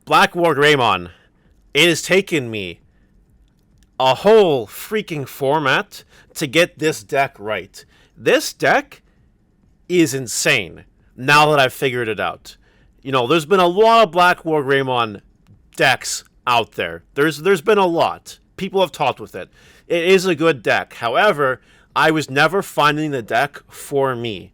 BlackWarGreymon. It has taken me a whole freaking format to get this deck right. This deck is insane now that I've figured it out. You know, there's been a lot of BlackWarGreymon decks out there. There's been a lot. People have talked with it. It is a good deck. However, I was never finding the deck for me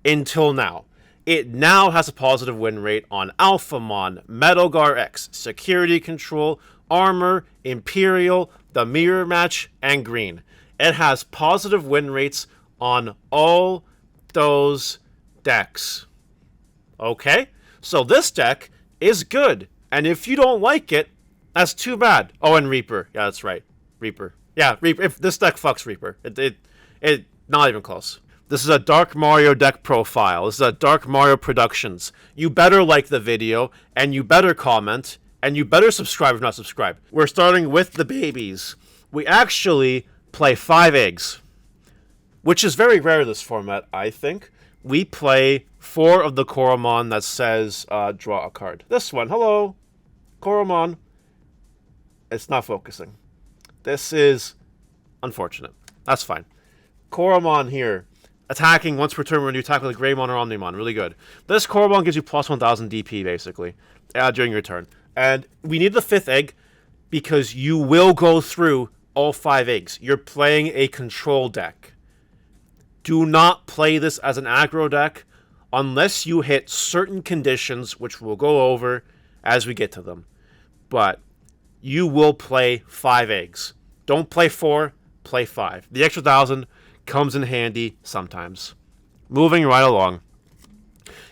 until now. It now has a positive win rate on Alphamon, Metalgar X, Security Control, Armor, Imperial, the Mirror Match, and Green. It has positive win rates on all those decks. Okay? So this deck is good. And if you don't like it, that's too bad. Oh, and Reaper. Yeah, that's right. Reaper. Yeah, Reaper. If this deck fucks Reaper. It not even close. This is a Dark Mario deck profile. This is a Dark Mario Productions. You better like the video, and you better comment, and you better subscribe if not subscribed. We're starting with the babies. We actually play 5 eggs, which is very rare in this format, I think. We play 4 of the Koromon that says, draw a card. This one, hello, Koromon. It's not focusing. This is unfortunate. That's fine. Koromon here. Attacking once per turn when you attack with a Greymon or Omnimon. Really good. This Koromon gives you plus 1000 DP, basically, during your turn. And we need the 5th egg because you will go through all 5 eggs. You're playing a control deck. Do not play this as an aggro deck unless you hit certain conditions, which we'll go over as we get to them. But you will play 5 eggs. Don't play 4, play 5. The extra 1000 comes in handy sometimes. Moving right along.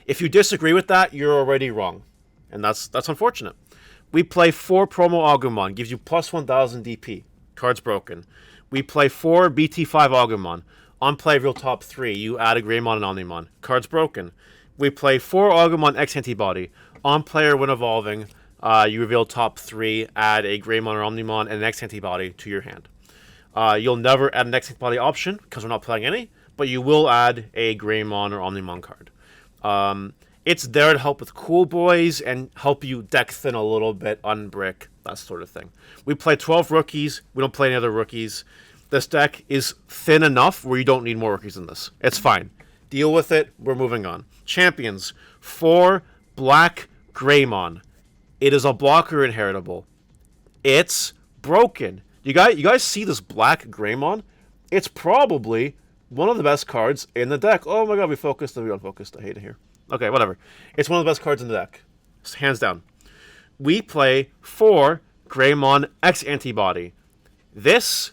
If you disagree with that, you're already wrong. And that's unfortunate. We play 4 Promo Agumon, gives you plus 1000 DP. Card's broken. We play 4 BT5 Agumon. On play real top 3, you add a Greymon and Omnimon. Card's broken. We play 4 Agumon X Antibody. On player when evolving, you reveal top 3, add a Greymon or Omnimon and an X Antibody to your hand. You'll never add an X Antibody option because we're not playing any, but you will add a Greymon or Omnimon card. It's there to help with Cool Boys and help you deck thin a little bit, unbrick, that sort of thing. We play 12 rookies. We don't play any other rookies. This deck is thin enough where you don't need more rookies than this. It's fine. Deal with it. We're moving on. Champions. 4 BlackGreymon. It is a blocker inheritable. It's broken. You guys see this BlackGreymon? It's probably one of the best cards in the deck. Oh my god, we focused and we unfocused. I hate it here. Okay, whatever. It's one of the best cards in the deck. Hands down. We play 4 Greymon X Antibody. This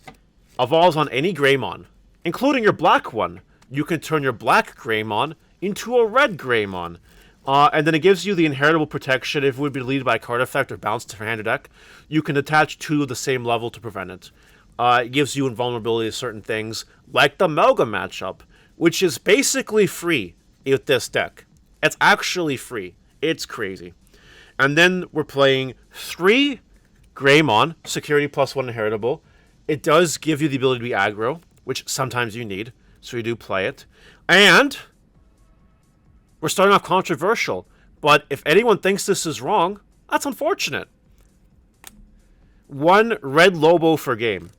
evolves on any Greymon, including your black one. You can turn your black Greymon into a red Greymon. And then it gives you the inheritable protection if it would be deleted by a card effect or bounced to your hand or deck. You can attach 2 of the same level to prevent it. It gives you invulnerability to certain things, like the Melga matchup, which is basically free with this deck. It's actually free. It's crazy. And then we're playing 3 Greymon, security plus 1 inheritable. It does give you the ability to be aggro, which sometimes you need, so you do play it. And we're starting off controversial, but if anyone thinks this is wrong, that's unfortunate. 1 Red Lobo for game,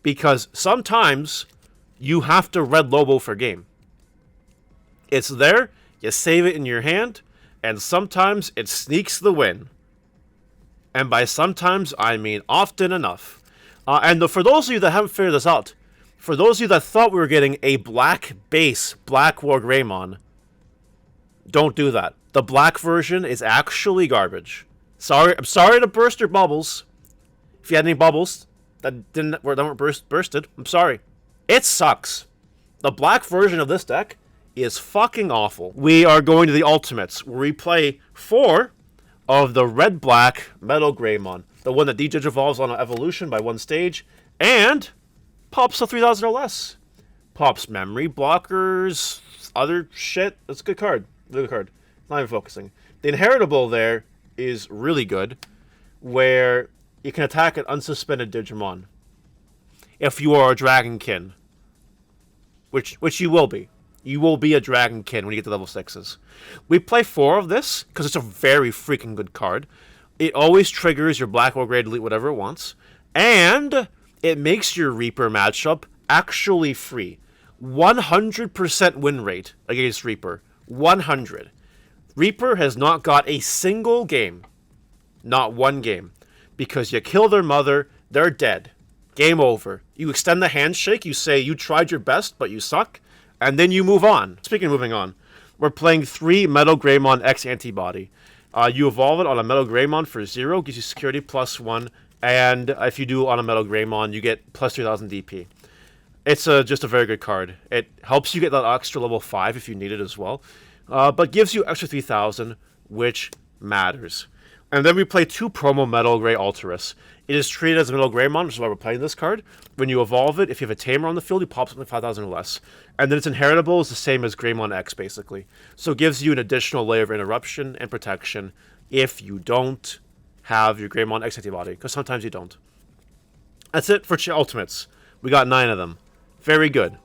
because sometimes you have to Red Lobo for game. It's there, you save it in your hand, and sometimes it sneaks the win. And by sometimes, I mean often enough. And for those of you that haven't figured this out, for those of you that thought we were getting a black base BlackWarGreymon, don't do that. The black version is actually garbage. I'm sorry to burst your bubbles. If you had any bubbles that weren't bursted, I'm sorry. It sucks. The black version of this deck is fucking awful. We are going to the ultimates, where we play 4 of the red-black Metal Greymon, the one that de-evolves on an evolution by 1 stage, and pops a 3000 or less. Pops memory blockers, other shit. That's a good card. Really good card. Not even focusing. The inheritable there is really good, where you can attack an unsuspended Digimon if you are a Dragonkin, which you will be. You will be a Dragonkin when you get to level 6s. We play 4 of this, because it's a very freaking good card. It always triggers your Black or Gray delete whatever it wants. And it makes your Reaper matchup actually free. 100% win rate against Reaper. 100. Reaper has not got a single game. Not one game. Because you kill their mother, they're dead. Game over. You extend the handshake, you say you tried your best, but you suck, and then you move on. Speaking of moving on, we're playing 3 Metal Greymon X Antibody. You evolve it on a Metal Greymon for 0, gives you security +1, and if you do on a Metal Greymon, you get plus 3000 DP. It's just a very good card. It helps you get that extra level 5 if you need it as well, but gives you extra 3000, which matters. And then we play 2 Promo Metal Grey Alterus. It is treated as a Metal Greymon, which is why we're playing this card. When you evolve it, if you have a Tamer on the field, you pop something 5,000 or less. And then its inheritable is the same as Greymon X, basically. So it gives you an additional layer of interruption and protection if you don't have your Greymon X antibody, because sometimes you don't. That's it for Ultimates. We got 9 of them. Very good.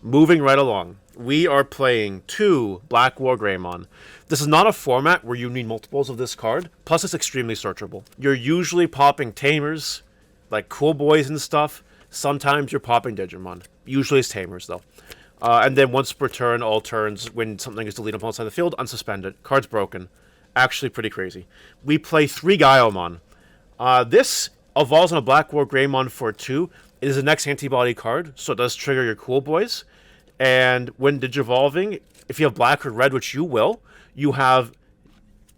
Moving right along. We are playing 2 BlackWarGreymon. This is not a format where you need multiples of this card, plus it's extremely searchable. You're usually popping Tamers, like Cool Boys and stuff. Sometimes you're popping Digimon. Usually it's Tamers, though. And then once per turn, all turns, when something is deleted from outside the field, unsuspend it. Card's broken. Actually pretty crazy. We play 3 Gaiomon. This evolves on a BlackWarGreymon for 2. It is a next antibody card, so it does trigger your Cool Boys. And when Digivolving, if you have black or red, which you will, you have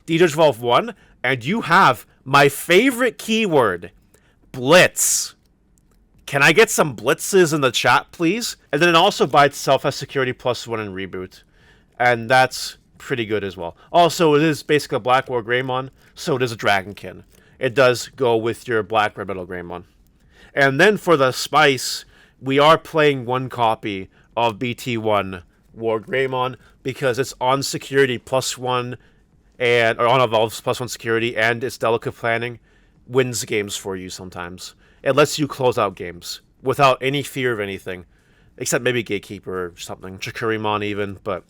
Digivolve 1, and you have my favorite keyword, Blitz. Can I get some blitzes in the chat, please? And then it also by itself has security +1 and reboot. And that's pretty good as well. Also, it is basically a BlackWarGreymon, so it is a Dragonkin. It does go with your Black Red Metal Greymon. And then for the spice, we are playing 1 copy of BT9 BlackWarGreymon because it's on security +1 and or on evolves +1 security, and its delicate planning wins games for you sometimes. It lets you close out games without any fear of anything, except maybe Gatekeeper or something, Chikurimon even, but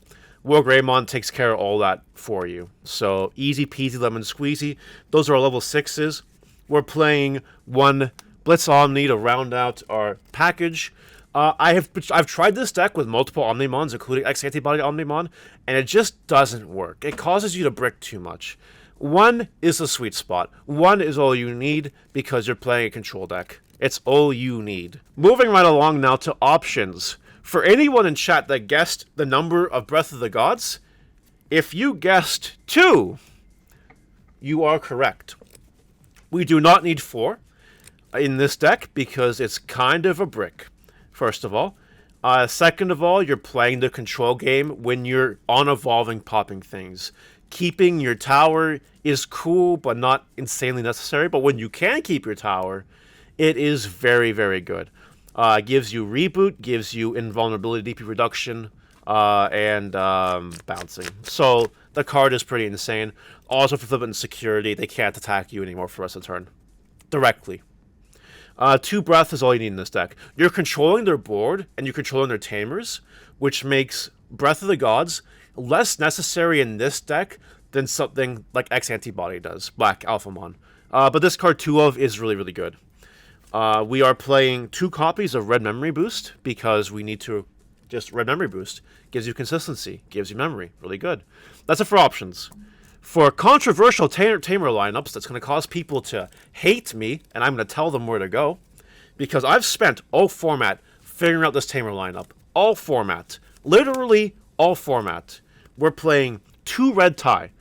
BlackWarGreymon takes care of all that for you. So easy peasy lemon squeezy. Those are our level 6s. We're playing 1 Blitz Omni to round out our package. I've tried this deck with multiple Omnimons, including X Antibody Omnimon, and it just doesn't work. It causes you to brick too much. 1 is the sweet spot. 1 is all you need because you're playing a control deck. It's all you need. Moving right along now to options. For anyone in chat that guessed the number of Breath of the Gods, if you guessed 2, you are correct. We do not need 4 in this deck because it's kind of a brick. First of all. Second of all, you're playing the control game when you're on evolving popping things. Keeping your tower is cool, but not insanely necessary. But when you can keep your tower, it is very, very good. Gives you reboot, gives you invulnerability, DP reduction, and bouncing. So the card is pretty insane. Also, for flipping security, they can't attack you anymore for the rest of the turn. Directly. 2 Breath is all you need in this deck. You're controlling their board, and you're controlling their Tamers, which makes Breath of the Gods less necessary in this deck than something like X Antibody does, Black Alphamon. But this card 2 of is really, really good. We are playing 2 copies of Red Memory Boost, because we need to just Red Memory Boost. Gives you consistency, gives you memory. Really good. That's it for options. For controversial Tamer lineups that's going to cause people to hate me, and I'm going to tell them where to go, because I've spent all format figuring out this Tamer lineup. All format. Literally all format. We're playing 2 Red Tie,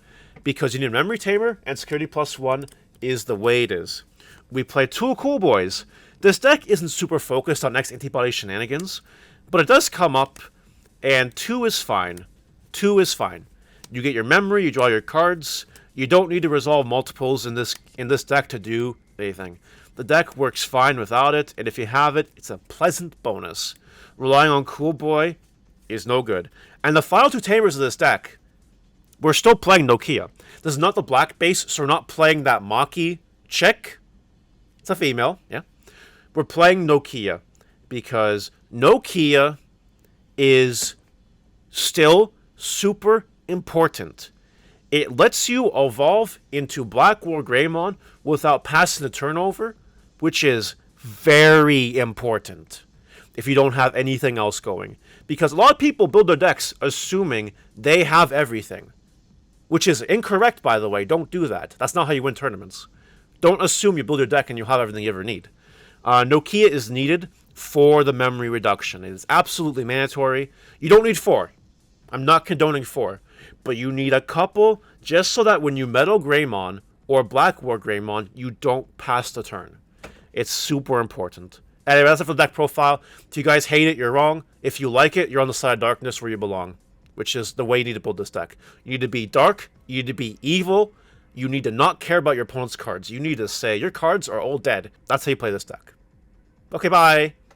because you need Memory Tamer, and security +1 is the way it is. We play 2 Cool Boys. This deck isn't super focused on X Antibody shenanigans, but it does come up, and 2 is fine. 2 is fine. You get your memory, you draw your cards. You don't need to resolve multiples in this deck to do anything. The deck works fine without it, and if you have it, it's a pleasant bonus. Relying on Cool Boy is no good. And the final 2 Tamers of this deck, we're still playing Nokia. This is not the black base, so we're not playing that Maki chick. It's a female, yeah. We're playing Nokia, because Nokia is still super important. It lets you evolve into BlackWarGreymon without passing the turnover, which is very important if you don't have anything else going. Because a lot of people build their decks assuming they have everything, which is incorrect, by the way. Don't do that. That's not how you win tournaments. Don't assume you build your deck and you have everything you ever need. Nokia is needed for the memory reduction. It is absolutely mandatory. You don't need 4. I'm not condoning 4. But you need a couple just so that when you Metal Greymon or BlackWarGreymon, you don't pass the turn. It's super important. Anyway, that's it for the deck profile. If you guys hate it, you're wrong. If you like it, you're on the side of darkness where you belong, which is the way you need to build this deck. You need to be dark. You need to be evil. You need to not care about your opponent's cards. You need to say, your cards are all dead. That's how you play this deck. Okay, bye.